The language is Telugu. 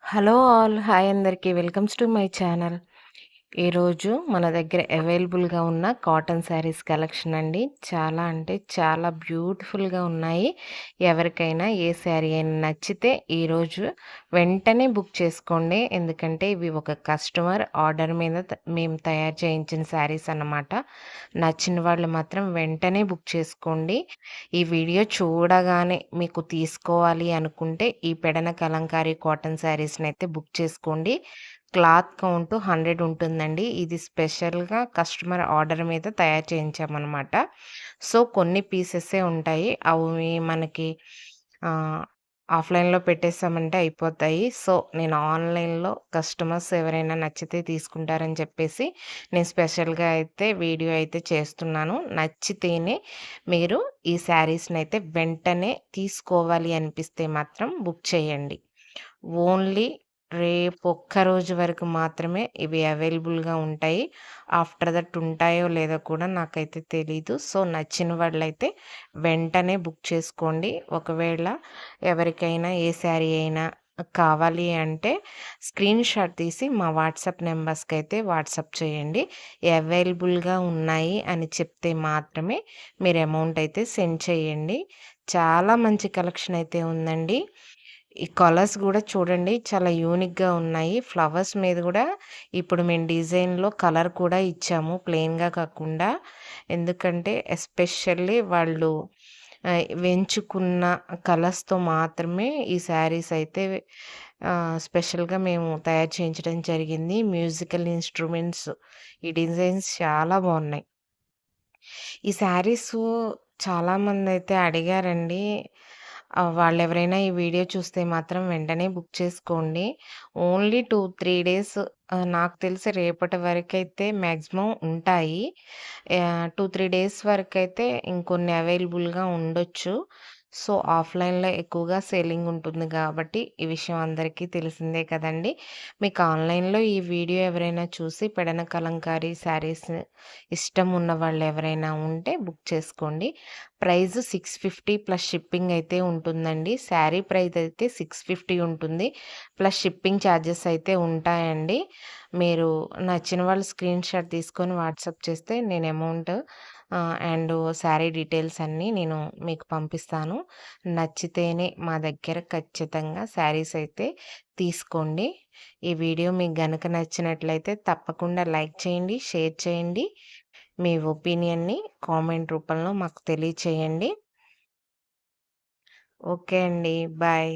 Hello all. హాయ్ అందరికీ. Welcomes to my channel. ఈరోజు మన దగ్గర అవైలబుల్‌గా ఉన్న కాటన్ శారీస్ కలెక్షన్ అండి. చాలా అంటే చాలా బ్యూటిఫుల్‌గా ఉన్నాయి. ఎవరికైనా ఏ శారీ అయినా నచ్చితే ఈరోజు వెంటనే బుక్ చేసుకోండి. ఎందుకంటే ఇవి ఒక కస్టమర్ ఆర్డర్ మీద మేము తయారు చేయించిన శారీస్ అన్నమాట. నచ్చిన వాళ్ళు మాత్రం వెంటనే బుక్ చేసుకోండి. ఈ వీడియో చూడగానే మీకు తీసుకోవాలి అనుకుంటే ఈ పెడన కలంకారీ కాటన్ శారీస్‌నైతే బుక్ చేసుకోండి. క్లాత్ కౌంట్ 100 ఉంటుందండి. ఇది స్పెషల్‌గా కస్టమర్ ఆర్డర్ మీద తయారు చేయించామనమాట. సో, కొన్ని పీసెసే ఉంటాయి. అవి మనకి ఆహ్, ఆఫ్‌లైన్‌లో పెట్టేసామంటే అయిపోతాయి. సో, నేను ఆన్‌లైన్‌లో కస్టమర్స్ ఎవరైనా నచ్చితే తీసుకుంటారని చెప్పేసి నేను స్పెషల్‌గా అయితే వీడియో అయితే చేస్తున్నాను. నచ్చితేనే మీరు ఈ శారీస్‌నైతే వెంటనే తీసుకోవాలి అనిపిస్తే మాత్రం బుక్ చేయండి. ఓన్లీ రేపొక్క రోజు వరకు మాత్రమే ఇవి అవైలబుల్‌గా ఉంటాయి. ఆఫ్టర్ దట్ ఉంటాయో లేదో కూడా నాకైతే తెలీదు. సో, నచ్చిన వాళ్ళైతే వెంటనే బుక్ చేసుకోండి. ఒకవేళ ఎవరికైనా ఏ శారీ అయినా కావాలి అంటే స్క్రీన్ షాట్ తీసి మా వాట్సాప్ నంబర్స్‌కైతే వాట్సాప్ చేయండి. అవైలబుల్‌గా ఉన్నాయి అని చెప్తే మాత్రమే మీరు అమౌంట్ అయితే సెండ్ చేయండి. చాలా మంచి కలెక్షన్ అయితే ఉందండి. ఈ కలర్స్ గూడా చూడండి చాలా యూనిక్‌గా ఉన్నాయి. ఫ్లవర్స్ మీద గూడా ఇప్పుడు మేము డిజైన్‌లో కలర్ కూడా ఇచ్చాము ప్లెయిన్‌గా కాకుండా. ఎందుకంటే ఎస్పెషల్లీ వాళ్ళు ఎంచుకున్న కలర్స్‌తో మాత్రమే ఈ శారీస్ అయితే స్పెషల్‌గా మేము తయారు చేయించడం జరిగింది. మ్యూజికల్ ఇన్‌స్ట్రుమెంట్స్ ఈ డిజైన్స్ చాలా బావున్నాయి. ఈ శారీసు చాలామందైతే అడిగారండి. వాళ్ళెవరైనా ఈ వీడియో చూస్తే మాత్రం వెంటనే బుక్ చేసుకోండి. ఓన్లీ 2, 3 డేస్ నాకు తెలిసి రేపటి వరకైతే మాక్సిమం ఉంటాయి. 2, 3 డేస్ వరకైతే ఇంకొన్ని అవైలబుల్‌గా ఉండొచ్చు. సో, ఆఫ్‌లైన్‌లో ఎక్కువగా సేలింగ్ ఉంటుంది గాబట్టి, ఈ విషయం అందరికీ తెలిసిందే కదండీ! మీకు ఆన్‌లైన్‌లో ఈ వీడియో ఎవరైనా చూసి పెడన కలంకారీ శారీస్ ఇష్టం ఉన్న వాళ్ళెవరైనా ఉంటే బుక్ చేసుకోండి. ప్రైస్ 650 ప్లస్ షిప్పింగ్ అయితే ఉంటుందండి. శారీ ప్రైస్ అయితే 650 ఉంటుంది. ప్లస్ షిప్పింగ్ ఛార్జెస్ అయితే ఉంటాయండి. మీరు నచ్చిన వాళ్ళు స్క్రీన్ షాట్ తీసుకొని వాట్సాప్ చేస్తే నేను అమౌంట్ అండ్ శారీ డీటెయిల్స్ అన్నీ నేను మీకు పంపిస్తాను. నచ్చితేనే మా దగ్గర ఖచ్చితంగా శారీస్ అయితే తీసుకోండి. ఈ వీడియో మీకు గనక నచ్చినట్లయితే తప్పకుండా లైక్ చేయండి, షేర్ చేయండి. మీ ఒపీనియన్‌ని కామెంట్ రూపంలో మాకు తెలియచేయండి. ఓకే అండి. బాయ్.